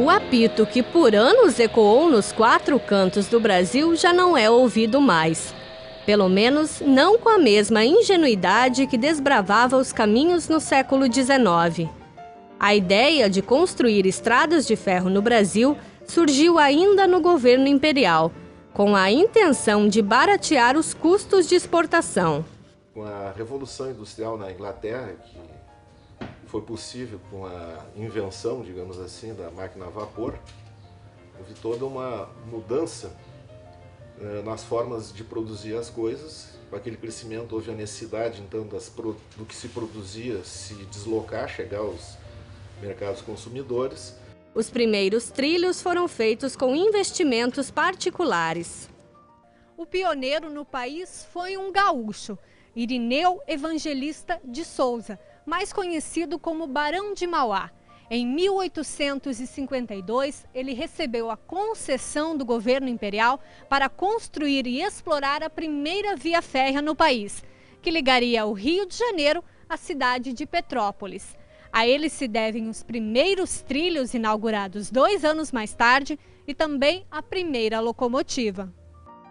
O apito que por anos ecoou nos 4 cantos do Brasil já não é ouvido mais. Pelo menos não com a mesma ingenuidade que desbravava os caminhos no século XIX. A ideia de construir estradas de ferro no Brasil surgiu ainda no governo imperial, com a intenção de baratear os custos de exportação. Com a Revolução Industrial na Inglaterra, que foi possível com a invenção, digamos assim, da máquina a vapor, houve toda uma mudança nas formas de produzir as coisas. Com aquele crescimento houve a necessidade, então, do que se produzia se deslocar, chegar aos mercados consumidores. Os primeiros trilhos foram feitos com investimentos particulares. O pioneiro no país foi um gaúcho, Irineu Evangelista de Souza, mais conhecido como Barão de Mauá. Em 1852, ele recebeu a concessão do governo imperial para construir e explorar a primeira via férrea no país, que ligaria o Rio de Janeiro à cidade de Petrópolis. A ele se devem os primeiros trilhos inaugurados 2 anos mais tarde e também a primeira locomotiva.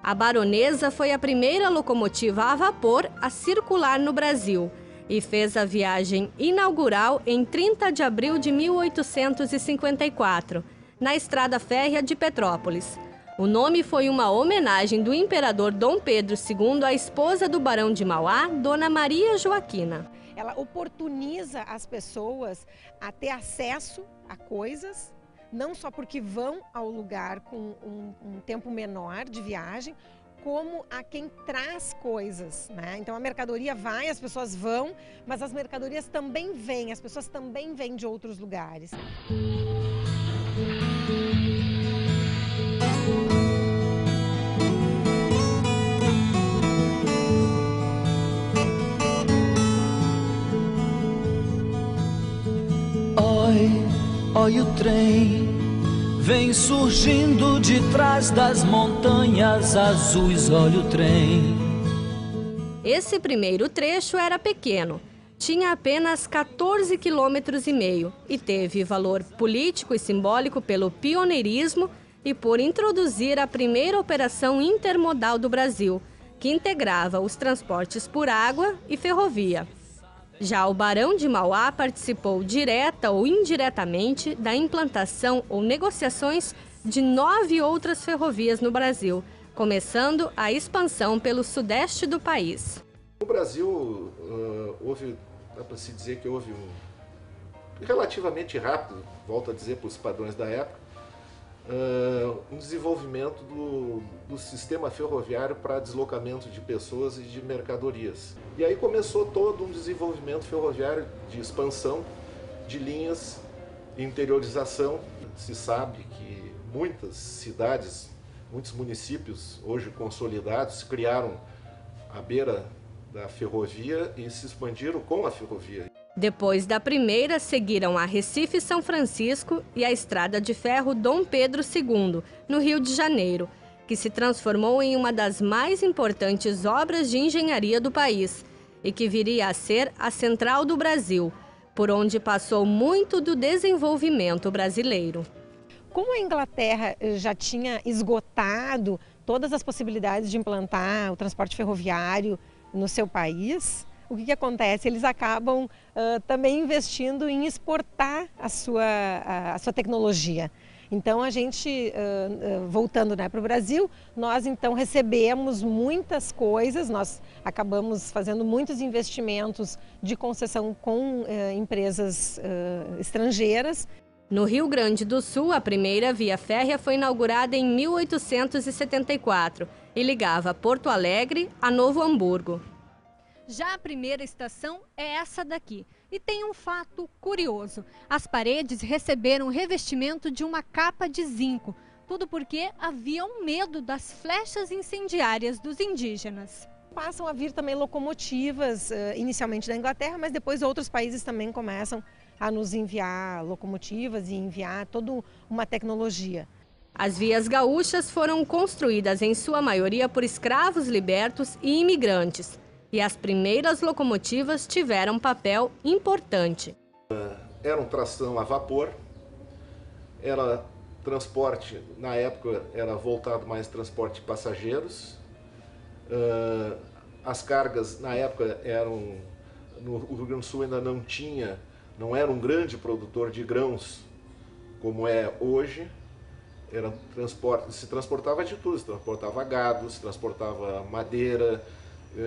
A Baronesa foi a primeira locomotiva a vapor a circular no Brasil e fez a viagem inaugural em 30 de abril de 1854, na estrada férrea de Petrópolis. O nome foi uma homenagem do imperador Dom Pedro II à esposa do Barão de Mauá, Dona Maria Joaquina. Ela oportuniza as pessoas a ter acesso a coisas, não só porque vão ao lugar com um tempo menor de viagem, como a quem traz coisas, né? Então a mercadoria vai, as pessoas vão, mas as mercadorias também vêm, as pessoas também vêm de outros lugares. Oi, o trem vem surgindo de trás das montanhas azuis, olha o trem. Esse primeiro trecho era pequeno, tinha apenas 14,5 km e teve valor político e simbólico pelo pioneirismo e por introduzir a primeira operação intermodal do Brasil, que integrava os transportes por água e ferrovia. Já o Barão de Mauá participou direta ou indiretamente da implantação ou negociações de 9 outras ferrovias no Brasil, começando a expansão pelo sudeste do país. No Brasil, dá para se dizer que houve relativamente rápido, volto a dizer para os padrões da época, um desenvolvimento do sistema ferroviário para deslocamento de pessoas e de mercadorias. E aí começou todo um desenvolvimento ferroviário de expansão de linhas, interiorização. Se sabe que muitas cidades, muitos municípios hoje consolidados criaram à beira da ferrovia e se expandiram com a ferrovia. Depois da primeira, seguiram a Recife São Francisco e a Estrada de Ferro Dom Pedro II, no Rio de Janeiro, que se transformou em uma das mais importantes obras de engenharia do país e que viria a ser a central do Brasil, por onde passou muito do desenvolvimento brasileiro. Como a Inglaterra já tinha esgotado todas as possibilidades de implantar o transporte ferroviário no seu país, o que acontece? Eles acabam também investindo em exportar a sua tecnologia. Então a gente, voltando, né, para o Brasil, nós então recebemos muitas coisas, nós acabamos fazendo muitos investimentos de concessão com empresas estrangeiras. No Rio Grande do Sul, a primeira via férrea foi inaugurada em 1874 e ligava Porto Alegre a Novo Hamburgo. Já a primeira estação é essa daqui. E tem um fato curioso. As paredes receberam revestimento de uma capa de zinco. Tudo porque havia um medo das flechas incendiárias dos indígenas. Passam a vir também locomotivas, inicialmente da Inglaterra, mas depois outros países também começam a nos enviar locomotivas e enviar toda uma tecnologia. As vias gaúchas foram construídas em sua maioria por escravos libertos e imigrantes. E as primeiras locomotivas tiveram um papel importante. Eram tração a vapor, era transporte, na época era voltado mais transporte de passageiros. As cargas na época eram, no Rio Grande do Sul ainda não era um grande produtor de grãos como é hoje. Se transportava de tudo, se transportava gado, se transportava madeira,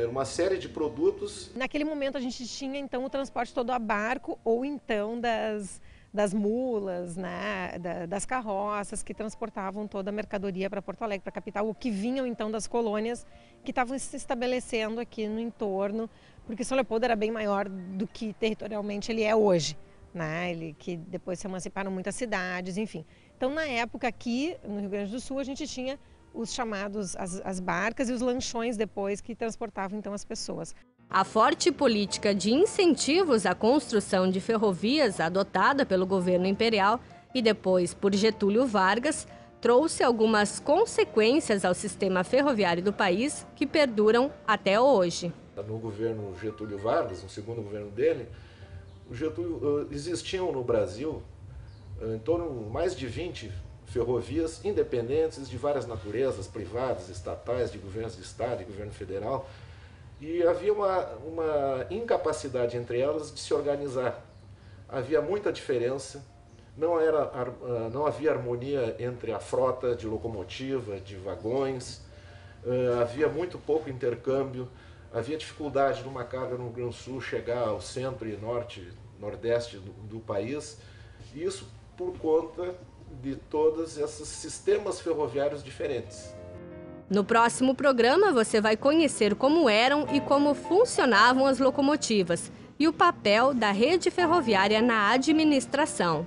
uma série de produtos. Naquele momento a gente tinha então o transporte todo a barco ou então das mulas, né, das carroças que transportavam toda a mercadoria para Porto Alegre, para a capital, ou que vinham então das colônias que estavam se estabelecendo aqui no entorno, porque São Leopoldo era bem maior do que territorialmente ele é hoje, né, que depois se emanciparam muitas cidades, enfim. Então na época aqui no Rio Grande do Sul a gente tinha os chamados as barcas e os lanchões depois que transportavam então as pessoas. A forte política de incentivos à construção de ferrovias adotada pelo governo imperial e depois por Getúlio Vargas trouxe algumas consequências ao sistema ferroviário do país que perduram até hoje. No governo Getúlio Vargas, no segundo governo dele, existiam no Brasil em torno de mais de 20 ferrovias independentes de várias naturezas, privadas, estatais, de governos de estado e governo federal. E havia uma incapacidade entre elas de se organizar. Havia muita diferença, não havia harmonia entre a frota de locomotiva, de vagões, havia muito pouco intercâmbio, havia dificuldade de uma carga no Rio Grande do Sul chegar ao centro e norte, nordeste do país, e isso por conta de todos esses sistemas ferroviários diferentes. No próximo programa, você vai conhecer como eram e como funcionavam as locomotivas e o papel da rede ferroviária na administração.